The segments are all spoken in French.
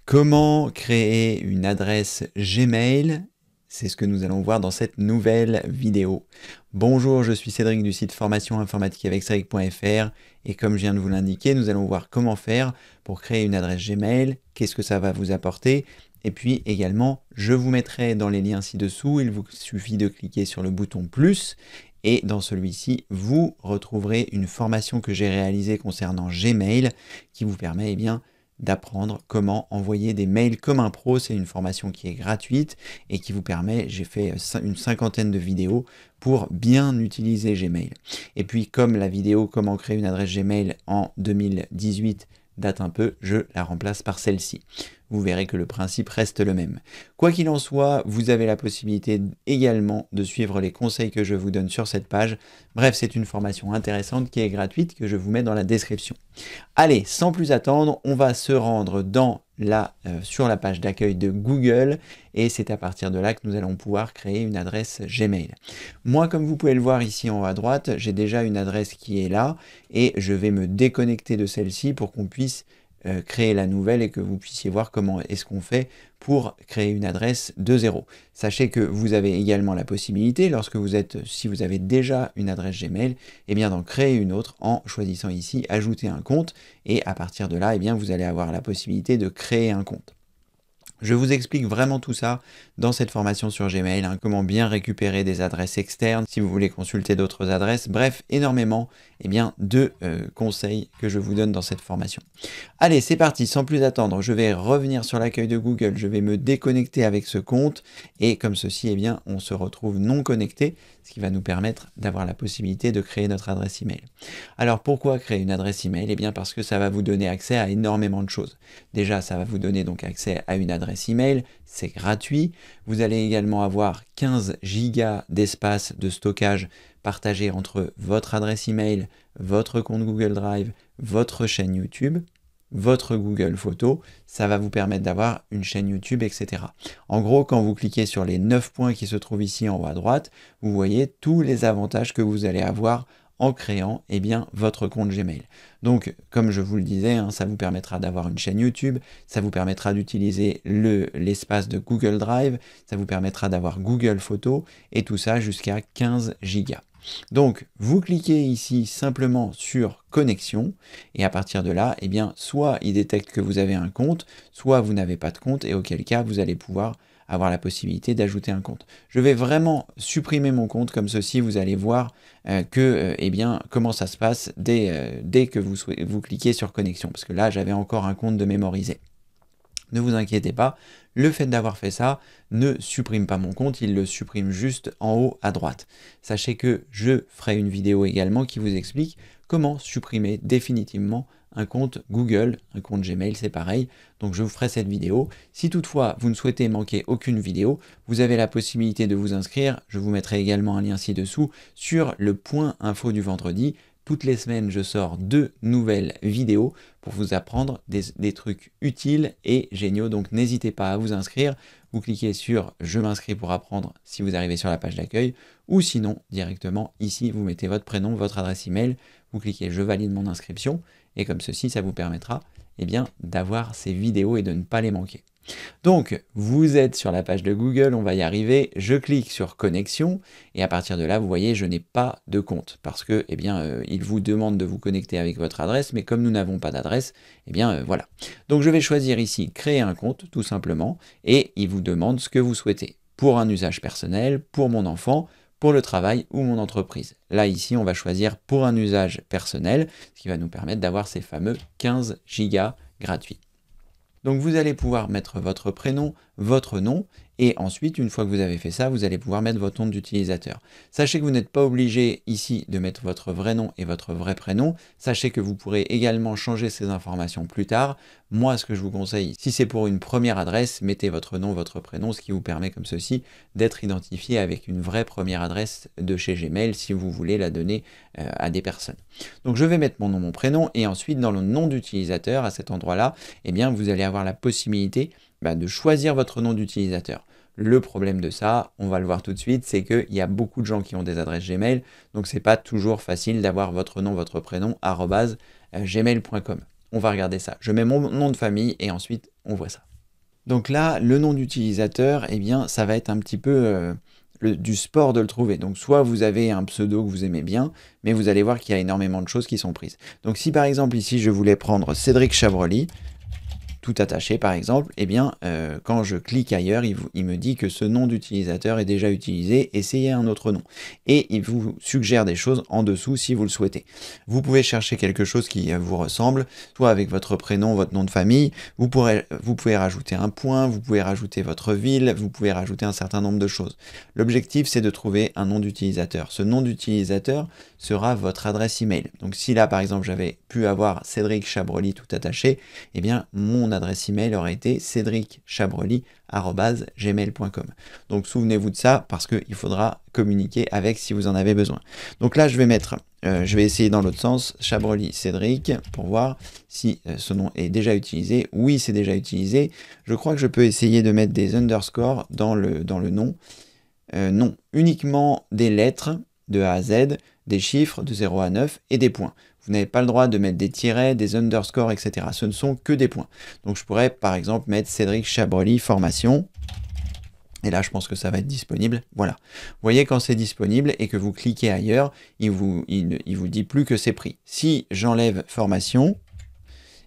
Comment créer une adresse Gmail? C'est ce que nous allons voir dans cette nouvelle vidéo. Bonjour, je suis Cédric du site formation informatique avec Cédric.fr et comme je viens de vous l'indiquer, nous allons voir comment faire pour créer une adresse Gmail, qu'est-ce que ça va vous apporter et puis également, je vous mettrai dans les liens ci-dessous, il vous suffit de cliquer sur le bouton plus et dans celui-ci, vous retrouverez une formation que j'ai réalisée concernant Gmail qui vous permet d'apprendre comment envoyer des mails comme un pro. C'est une formation qui est gratuite et qui vous permet, j'ai fait une cinquantaine de vidéos pour bien utiliser Gmail. Et puis comme la vidéo comment créer une adresse Gmail en 2018 date un peu, je la remplace par celle-ci. Vous verrez que le principe reste le même. Quoi qu'il en soit, vous avez la possibilité également de suivre les conseils que je vous donne sur cette page. Bref, c'est une formation intéressante qui est gratuite que je vous mets dans la description. Allez, sans plus attendre, on va se rendre sur la page d'accueil de Google et c'est à partir de là que nous allons pouvoir créer une adresse Gmail. Moi, comme vous pouvez le voir ici en haut à droite, j'ai déjà une adresse qui est là et je vais me déconnecter de celle-ci pour qu'on puisse créer la nouvelle et que vous puissiez voir comment est-ce qu'on fait pour créer une adresse de zéro. Sachez que vous avez également la possibilité, si vous avez déjà une adresse Gmail, d'en créer une autre en choisissant ici ajouter un compte et à partir de là, vous allez avoir la possibilité de créer un compte. Je vous explique vraiment tout ça dans cette formation sur Gmail, comment bien récupérer des adresses externes, si vous voulez consulter d'autres adresses, bref, énormément de conseils que je vous donne dans cette formation. Allez, c'est parti, sans plus attendre, je vais revenir sur l'accueil de Google, je vais me déconnecter avec ce compte, et comme ceci, on se retrouve non connecté, ce qui va nous permettre d'avoir la possibilité de créer notre adresse email. Alors pourquoi créer une adresse email? Parce que ça va vous donner accès à énormément de choses. Déjà, ça va vous donner donc accès à une adresse email, c'est gratuit. Vous allez également avoir 15 gigas d'espace de stockage partagé entre votre adresse email, votre compte Google Drive, votre chaîne YouTube, votre Google Photos, ça va vous permettre d'avoir une chaîne YouTube, etc. En gros, quand vous cliquez sur les 9 points qui se trouvent ici en haut à droite, vous voyez tous les avantages que vous allez avoir en créant votre compte Gmail. Donc, comme je vous le disais, ça vous permettra d'avoir une chaîne YouTube, ça vous permettra d'utiliser l'espace de Google Drive, ça vous permettra d'avoir Google Photos, et tout ça jusqu'à 15 gigas. Donc, vous cliquez ici simplement sur connexion, et à partir de là, soit il détecte que vous avez un compte, soit vous n'avez pas de compte, et auquel cas, vous allez pouvoir avoir la possibilité d'ajouter un compte. Je vais vraiment supprimer mon compte, comme ceci, vous allez voir comment ça se passe dès que vous cliquez sur connexion, parce que là, j'avais encore un compte de mémoriser. Ne vous inquiétez pas, le fait d'avoir fait ça ne supprime pas mon compte, il le supprime juste en haut à droite. Sachez que je ferai une vidéo également qui vous explique comment supprimer définitivement un compte Google, un compte Gmail, c'est pareil. Donc je vous ferai cette vidéo. Si toutefois vous ne souhaitez manquer aucune vidéo, vous avez la possibilité de vous inscrire. Je vous mettrai également un lien ci-dessous sur le point info du vendredi. Toutes les semaines, je sors 2 nouvelles vidéos pour vous apprendre des trucs utiles et géniaux. Donc n'hésitez pas à vous inscrire. Vous cliquez sur « Je m'inscris pour apprendre » si vous arrivez sur la page d'accueil. Ou sinon, directement, ici, vous mettez votre prénom, votre adresse email. Vous cliquez « Je valide mon inscription » et comme ceci, ça vous permettra d'avoir ces vidéos et de ne pas les manquer. Donc, vous êtes sur la page de Google, on va y arriver, je clique sur connexion et à partir de là, vous voyez, je n'ai pas de compte parce que, il vous demande de vous connecter avec votre adresse, mais comme nous n'avons pas d'adresse, voilà. Donc, je vais choisir ici créer un compte, tout simplement, et il vous demande ce que vous souhaitez pour un usage personnel, pour mon enfant, pour le travail ou mon entreprise. Là, ici, on va choisir pour un usage personnel, ce qui va nous permettre d'avoir ces fameux 15 gigas gratuits. Donc vous allez pouvoir mettre votre prénom, votre nom, et ensuite, une fois que vous avez fait ça, vous allez pouvoir mettre votre nom d'utilisateur. Sachez que vous n'êtes pas obligé ici de mettre votre vrai nom et votre vrai prénom. Sachez que vous pourrez également changer ces informations plus tard. Moi, ce que je vous conseille, si c'est pour une première adresse, mettez votre nom, votre prénom, ce qui vous permet comme ceci d'être identifié avec une vraie première adresse de chez Gmail si vous voulez la donner à des personnes. Donc je vais mettre mon nom, mon prénom, et ensuite dans le nom d'utilisateur, à cet endroit-là, vous allez avoir la possibilité de choisir votre nom d'utilisateur. Le problème de ça, on va le voir tout de suite, c'est qu'il y a beaucoup de gens qui ont des adresses Gmail, donc c'est pas toujours facile d'avoir votre nom, votre prénom, @gmail.com. On va regarder ça. Je mets mon nom de famille et ensuite on voit ça. Donc là, le nom d'utilisateur, eh bien, ça va être un petit peu du sport de le trouver. Donc soit vous avez un pseudo que vous aimez bien, mais vous allez voir qu'il y a énormément de choses qui sont prises. Donc si par exemple ici je voulais prendre Cédric Chabroli, tout attaché par exemple, eh bien quand je clique ailleurs, il me dit que ce nom d'utilisateur est déjà utilisé, essayez un autre nom. Et il vous suggère des choses en dessous si vous le souhaitez. Vous pouvez chercher quelque chose qui vous ressemble, soit avec votre prénom, votre nom de famille, vous pouvez rajouter un point, vous pouvez rajouter votre ville, vous pouvez rajouter un certain nombre de choses. L'objectif c'est de trouver un nom d'utilisateur. Ce nom d'utilisateur sera votre adresse email. Donc si là par exemple j'avais pu avoir Cédric Chabroli tout attaché, eh bien mon adresse email aurait été cédricchabroli@gmail.com. Donc souvenez-vous de ça parce qu'il faudra communiquer avec si vous en avez besoin. Donc là je vais mettre, je vais essayer dans l'autre sens, Chabroli Cédric pour voir si ce nom est déjà utilisé. Oui, c'est déjà utilisé. Je crois que je peux essayer de mettre des underscores dans le nom. Non, uniquement des lettres de A à Z, des chiffres de 0 à 9 et des points. Vous n'avez pas le droit de mettre des tirets, des underscores, etc. Ce ne sont que des points. Donc je pourrais par exemple mettre Cédric Chabroli formation. Et là, je pense que ça va être disponible. Voilà. Vous voyez, quand c'est disponible et que vous cliquez ailleurs, il vous dit plus que c'est pris. Si j'enlève formation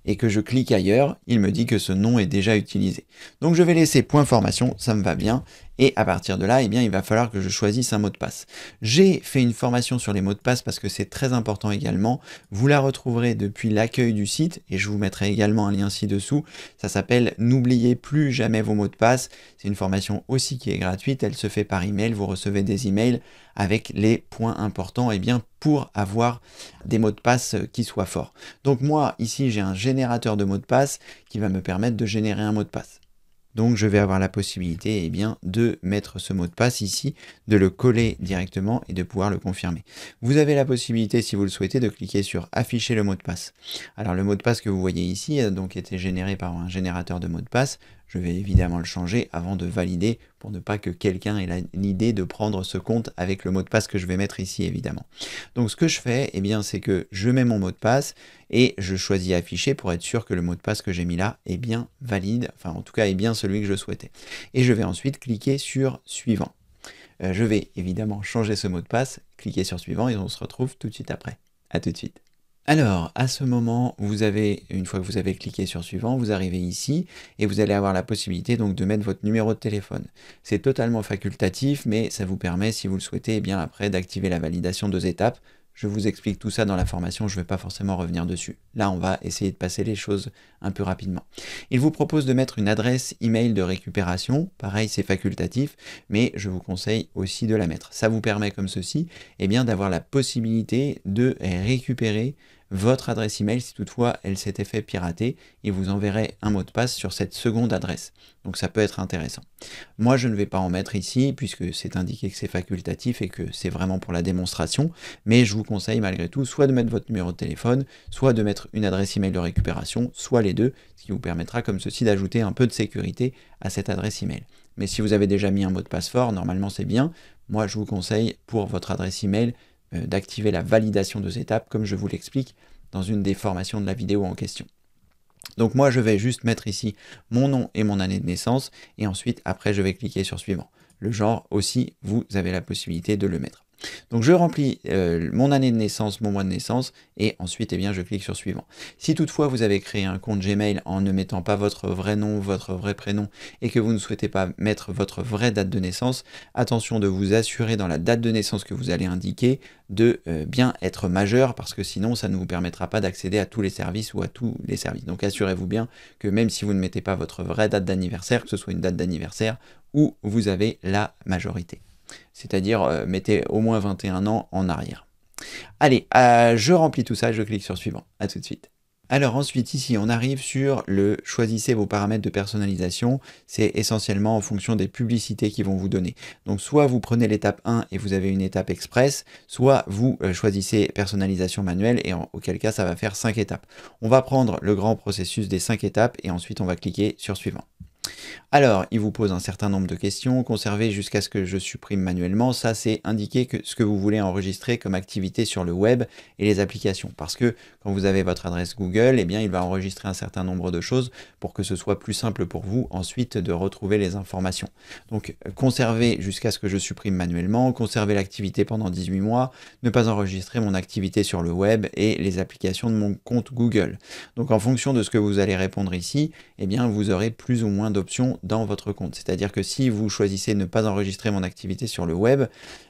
et que je clique ailleurs, il me dit que ce nom est déjà utilisé. Donc je vais laisser point formation, ça me va bien. Et à partir de là, eh bien, il va falloir que je choisisse un mot de passe. J'ai fait une formation sur les mots de passe parce que c'est très important également. Vous la retrouverez depuis l'accueil du site et je vous mettrai également un lien ci-dessous. Ça s'appelle « N'oubliez plus jamais vos mots de passe ». C'est une formation aussi qui est gratuite. Elle se fait par email. Vous recevez des emails avec les points importants eh bien, pour avoir des mots de passe qui soient forts. Donc moi, ici, j'ai un générateur de mots de passe qui va me permettre de générer un mot de passe. Donc je vais avoir la possibilité eh bien, de mettre ce mot de passe ici, de le coller directement et de pouvoir le confirmer. Vous avez la possibilité, si vous le souhaitez, de cliquer sur afficher le mot de passe. Alors le mot de passe que vous voyez ici a donc été généré par un générateur de mot de passe. Je vais évidemment le changer avant de valider pour ne pas que quelqu'un ait l'idée de prendre ce compte avec le mot de passe que je vais mettre ici évidemment. Donc ce que je fais, eh bien, c'est que je mets mon mot de passe et je choisis afficher pour être sûr que le mot de passe que j'ai mis là est bien valide, enfin en tout cas est bien celui que je souhaitais. Et je vais ensuite cliquer sur suivant. Je vais évidemment changer ce mot de passe, cliquer sur suivant et on se retrouve tout de suite après. À tout de suite. Alors, à ce moment, une fois que vous avez cliqué sur suivant, vous arrivez ici et vous allez avoir la possibilité donc de mettre votre numéro de téléphone. C'est totalement facultatif, mais ça vous permet, si vous le souhaitez, eh bien après d'activer la validation 2 étapes. Je vous explique tout ça dans la formation, je ne vais pas forcément revenir dessus. Là, on va essayer de passer les choses un peu rapidement. Il vous propose de mettre une adresse email de récupération. Pareil, c'est facultatif, mais je vous conseille aussi de la mettre. Ça vous permet comme ceci, eh bien, d'avoir la possibilité de récupérer votre adresse email si toutefois elle s'était fait pirater et vous enverrez un mot de passe sur cette seconde adresse. Donc ça peut être intéressant. Moi je ne vais pas en mettre ici puisque c'est indiqué que c'est facultatif et que c'est vraiment pour la démonstration, mais je vous conseille malgré tout soit de mettre votre numéro de téléphone, soit de mettre une adresse email de récupération, soit les deux, ce qui vous permettra comme ceci d'ajouter un peu de sécurité à cette adresse email. Mais si vous avez déjà mis un mot de passe fort, normalement c'est bien. Moi je vous conseille pour votre adresse email d'activer la validation 2 étapes comme je vous l'explique dans une des formations de la vidéo en question. Donc moi je vais juste mettre ici mon nom et mon année de naissance et ensuite après je vais cliquer sur suivant. Le genre aussi vous avez la possibilité de le mettre. Donc je remplis mon année de naissance, mon mois de naissance et ensuite eh bien, je clique sur suivant. Si toutefois vous avez créé un compte Gmail en ne mettant pas votre vrai nom, votre vrai prénom et que vous ne souhaitez pas mettre votre vraie date de naissance, attention de vous assurer dans la date de naissance que vous allez indiquer de bien être majeur parce que sinon ça ne vous permettra pas d'accéder à tous les services ou à tous les services. Donc assurez-vous bien que même si vous ne mettez pas votre vraie date d'anniversaire, que ce soit une date d'anniversaire où vous avez la majorité. C'est-à-dire mettez au moins 21 ans en arrière. Allez, je remplis tout ça, je clique sur suivant. À tout de suite. Alors ensuite ici on arrive sur le choisissez vos paramètres de personnalisation, c'est essentiellement en fonction des publicités qu'ils vont vous donner. Donc soit vous prenez l'étape 1 et vous avez une étape express, soit vous choisissez personnalisation manuelle et auquel cas ça va faire 5 étapes. On va prendre le grand processus des 5 étapes et ensuite on va cliquer sur suivant. Alors, il vous pose un certain nombre de questions, conserver jusqu'à ce que je supprime manuellement. Ça, c'est indiquer ce que vous voulez enregistrer comme activité sur le web et les applications. Parce que quand vous avez votre adresse Google, eh bien, il va enregistrer un certain nombre de choses pour que ce soit plus simple pour vous ensuite de retrouver les informations. Donc, conserver jusqu'à ce que je supprime manuellement, conserver l'activité pendant 18 mois, ne pas enregistrer mon activité sur le web et les applications de mon compte Google. Donc, en fonction de ce que vous allez répondre ici, eh bien, vous aurez plus ou moins d'options dans votre compte. C'est-à-dire que si vous choisissez ne pas enregistrer mon activité sur le web,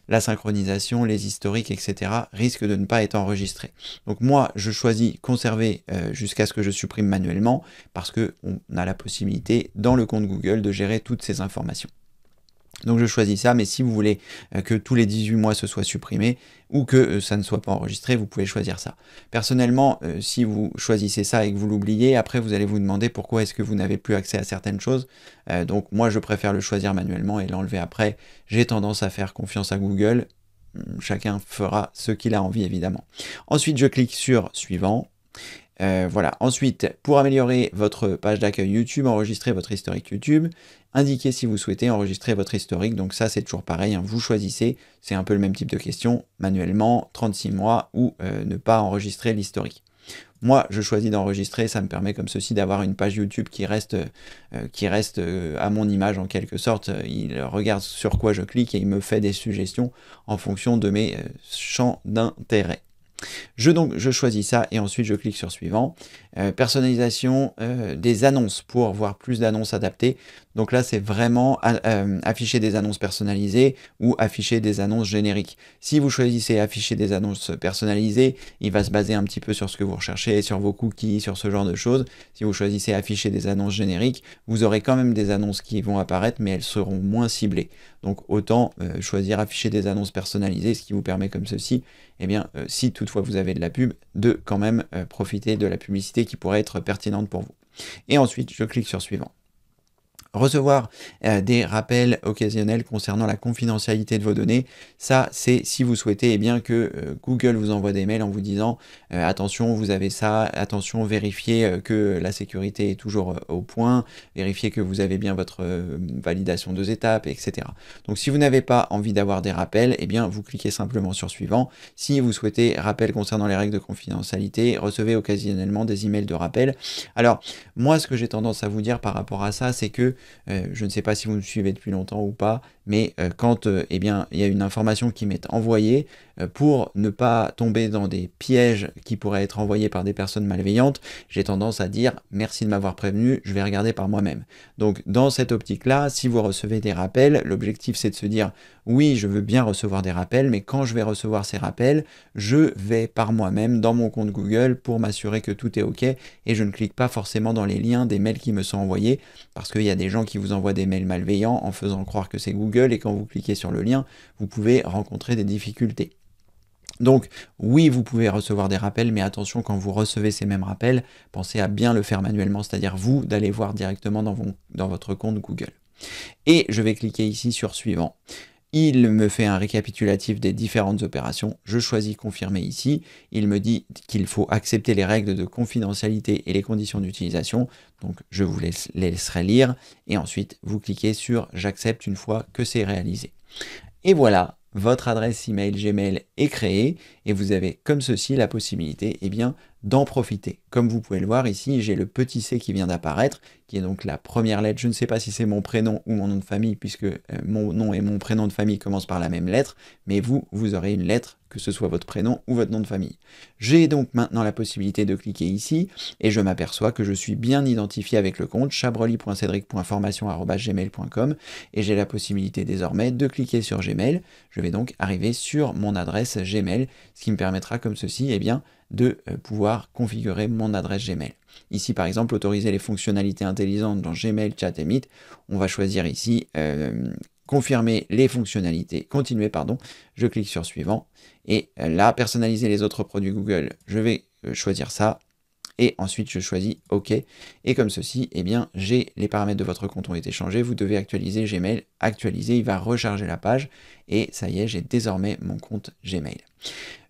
la synchronisation, les historiques, etc. risquent de ne pas être enregistrés. Donc moi, je choisis conserver jusqu'à ce que je supprime manuellement parce qu'on a la possibilité dans le compte Google de gérer toutes ces informations. Donc je choisis ça, mais si vous voulez que tous les 18 mois ce soit supprimé ou que ça ne soit pas enregistré, vous pouvez choisir ça. Personnellement, si vous choisissez ça et que vous l'oubliez, après vous allez vous demander pourquoi est-ce que vous n'avez plus accès à certaines choses. Donc moi je préfère le choisir manuellement et l'enlever après. J'ai tendance à faire confiance à Google. Chacun fera ce qu'il a envie évidemment. Ensuite je clique sur suivant. Voilà. Ensuite, pour améliorer votre page d'accueil YouTube, enregistrer votre historique YouTube, indiquez si vous souhaitez enregistrer votre historique. Donc ça, c'est toujours pareil, hein, vous choisissez, c'est un peu le même type de question, manuellement, 36 mois ou ne pas enregistrer l'historique. Moi, je choisis d'enregistrer, ça me permet comme ceci d'avoir une page YouTube qui reste à mon image en quelque sorte. Il regarde sur quoi je clique et il me fait des suggestions en fonction de mes champs d'intérêt. Je choisis ça et ensuite je clique sur suivant. Personnalisation des annonces pour voir plus d'annonces adaptées. Donc là, c'est vraiment afficher des annonces personnalisées ou afficher des annonces génériques. Si vous choisissez afficher des annonces personnalisées, il va se baser un petit peu sur ce que vous recherchez, sur vos cookies, sur ce genre de choses. Si vous choisissez afficher des annonces génériques, vous aurez quand même des annonces qui vont apparaître, mais elles seront moins ciblées. Donc autant choisir afficher des annonces personnalisées, ce qui vous permet comme ceci, eh bien, si toutefois vous avez de la pub, de quand même profiter de la publicité qui pourrait être pertinente pour vous. Et ensuite, je clique sur suivant. Recevoir des rappels occasionnels concernant la confidentialité de vos données, ça c'est si vous souhaitez eh bien, que Google vous envoie des mails en vous disant attention vous avez ça, attention vérifiez que la sécurité est toujours au point, vérifiez que vous avez bien votre validation 2 étapes, etc. Donc si vous n'avez pas envie d'avoir des rappels, eh bien vous cliquez simplement sur suivant. Si vous souhaitez rappel concernant les règles de confidentialité, recevez occasionnellement des emails de rappel. Alors moi ce que j'ai tendance à vous dire par rapport à ça, c'est que je ne sais pas si vous me suivez depuis longtemps ou pas, mais quand eh bien, il y a une information qui m'est envoyée, pour ne pas tomber dans des pièges qui pourraient être envoyés par des personnes malveillantes, j'ai tendance à dire merci de m'avoir prévenu, je vais regarder par moi-même. Donc dans cette optique-là, si vous recevez des rappels, l'objectif c'est de se dire oui, je veux bien recevoir des rappels, mais quand je vais recevoir ces rappels, je vais par moi-même dans mon compte Google pour m'assurer que tout est OK et je ne clique pas forcément dans les liens des mails qui me sont envoyés parce qu'il y a des gens qui vous envoient des mails malveillants en faisant croire que c'est Google et quand vous cliquez sur le lien, vous pouvez rencontrer des difficultés. Donc oui, vous pouvez recevoir des rappels, mais attention quand vous recevez ces mêmes rappels, pensez à bien le faire manuellement, c'est-à-dire vous d'aller voir directement dans votre compte Google. Et je vais cliquer ici sur suivant. Il me fait un récapitulatif des différentes opérations, je choisis confirmer ici, il me dit qu'il faut accepter les règles de confidentialité et les conditions d'utilisation, donc je vous les laisserai lire, et ensuite vous cliquez sur j'accepte une fois que c'est réalisé. Et voilà, votre adresse email Gmail est créée et vous avez comme ceci la possibilité eh bien, d'en profiter. Comme vous pouvez le voir ici, j'ai le petit C qui vient d'apparaître, qui est donc la première lettre. Je ne sais pas si c'est mon prénom ou mon nom de famille, puisque mon nom et mon prénom de famille commencent par la même lettre, mais vous aurez une lettre, que ce soit votre prénom ou votre nom de famille. J'ai donc maintenant la possibilité de cliquer ici, et je m'aperçois que je suis bien identifié avec le compte chabroli.cedric.formation@gmail.com, et j'ai la possibilité désormais de cliquer sur Gmail. Je vais donc arriver sur mon adresse Gmail, ce qui me permettra comme ceci, eh bien, de pouvoir configurer mon adresse Gmail. Ici par exemple, autoriser les fonctionnalités intelligentes dans Gmail, Chat et Meet. On va choisir ici confirmer les fonctionnalités, continuer pardon, je clique sur suivant et là personnaliser les autres produits Google, je vais choisir ça. Et ensuite je choisis OK, et comme ceci, eh bien, les paramètres de votre compte ont été changés, vous devez actualiser Gmail, actualiser, il va recharger la page, et ça y est, j'ai désormais mon compte Gmail.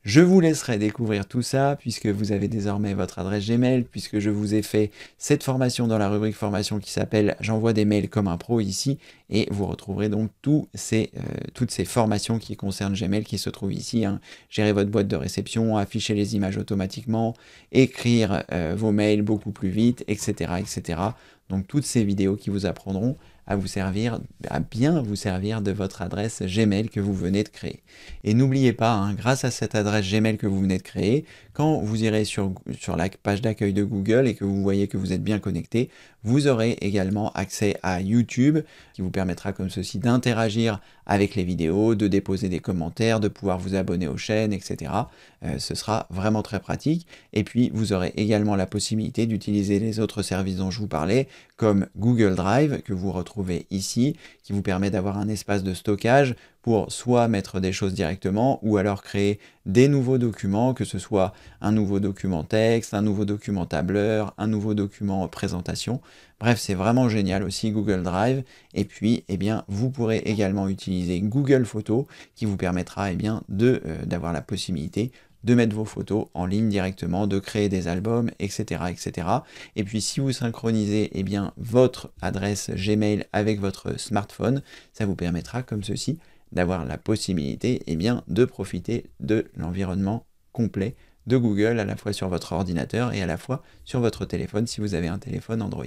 Je vous laisserai découvrir tout ça puisque vous avez désormais votre adresse Gmail, puisque je vous ai fait cette formation dans la rubrique formation qui s'appelle « J'envoie des mails comme un pro » ici, et vous retrouverez donc toutes ces formations qui concernent Gmail qui se trouvent ici, hein. Gérer votre boîte de réception, afficher les images automatiquement, écrire vos mails beaucoup plus vite, etc., etc. Donc toutes ces vidéos qui vous apprendront à vous servir, à bien vous servir de votre adresse Gmail que vous venez de créer. Et n'oubliez pas, hein, grâce à cette adresse Gmail que vous venez de créer, quand vous irez sur la page d'accueil de Google et que vous voyez que vous êtes bien connecté, vous aurez également accès à YouTube qui vous permettra comme ceci d'interagir avec les vidéos, de déposer des commentaires, de pouvoir vous abonner aux chaînes, etc. Ce sera vraiment très pratique. Et puis, vous aurez également la possibilité d'utiliser les autres services dont je vous parlais, comme Google Drive, que vous retrouvez ici, qui vous permet d'avoir un espace de stockage pour soit mettre des choses directement, ou alors créer des nouveaux documents, que ce soit un nouveau document texte, un nouveau document tableur, un nouveau document présentation. Bref, c'est vraiment génial aussi Google Drive. Et puis, eh bien, vous pourrez également utiliser Google Photos, qui vous permettra eh bien, d'avoir la possibilité de mettre vos photos en ligne directement, de créer des albums, etc., etc. Et puis si vous synchronisez eh bien, votre adresse Gmail avec votre smartphone, ça vous permettra comme ceci d'avoir la possibilité eh bien, de profiter de l'environnement complet de Google à la fois sur votre ordinateur et à la fois sur votre téléphone si vous avez un téléphone Android.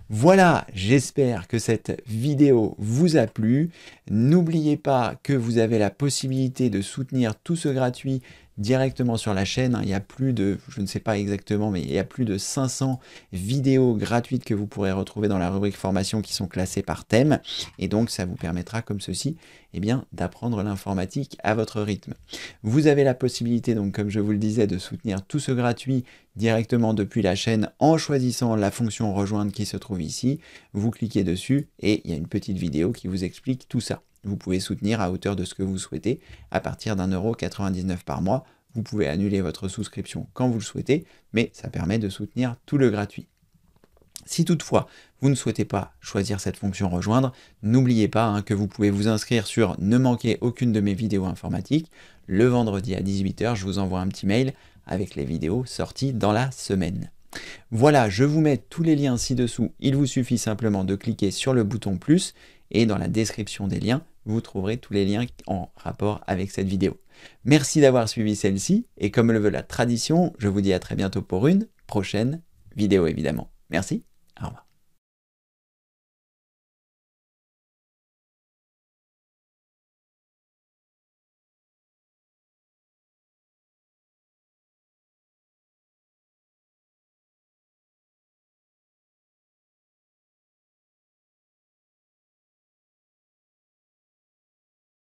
Voilà, j'espère que cette vidéo vous a plu. N'oubliez pas que vous avez la possibilité de soutenir tout ce gratuit directement sur la chaîne. Il y a plus de, je ne sais pas exactement, mais il y a plus de 500 vidéos gratuites que vous pourrez retrouver dans la rubrique formation qui sont classées par thème. Et donc, ça vous permettra comme ceci, eh bien, d'apprendre l'informatique à votre rythme. Vous avez la possibilité, donc, comme je vous le disais, de soutenir tout ce gratuit directement depuis la chaîne en choisissant la fonction rejoindre qui se trouve ici. Vous cliquez dessus et il y a une petite vidéo qui vous explique tout ça. Vous pouvez soutenir à hauteur de ce que vous souhaitez à partir d'1,99 € par mois. Vous pouvez annuler votre souscription quand vous le souhaitez, mais ça permet de soutenir tout le gratuit. Si toutefois vous ne souhaitez pas choisir cette fonction rejoindre, n'oubliez pas que vous pouvez vous inscrire sur ne manquez aucune de mes vidéos informatiques. Le vendredi à 18 h, je vous envoie un petit mail avec les vidéos sorties dans la semaine. Voilà, je vous mets tous les liens ci-dessous. Il vous suffit simplement de cliquer sur le bouton plus et dans la description des liens, vous trouverez tous les liens en rapport avec cette vidéo. Merci d'avoir suivi celle-ci et comme le veut la tradition, je vous dis à très bientôt pour une prochaine vidéo évidemment. Merci, au revoir.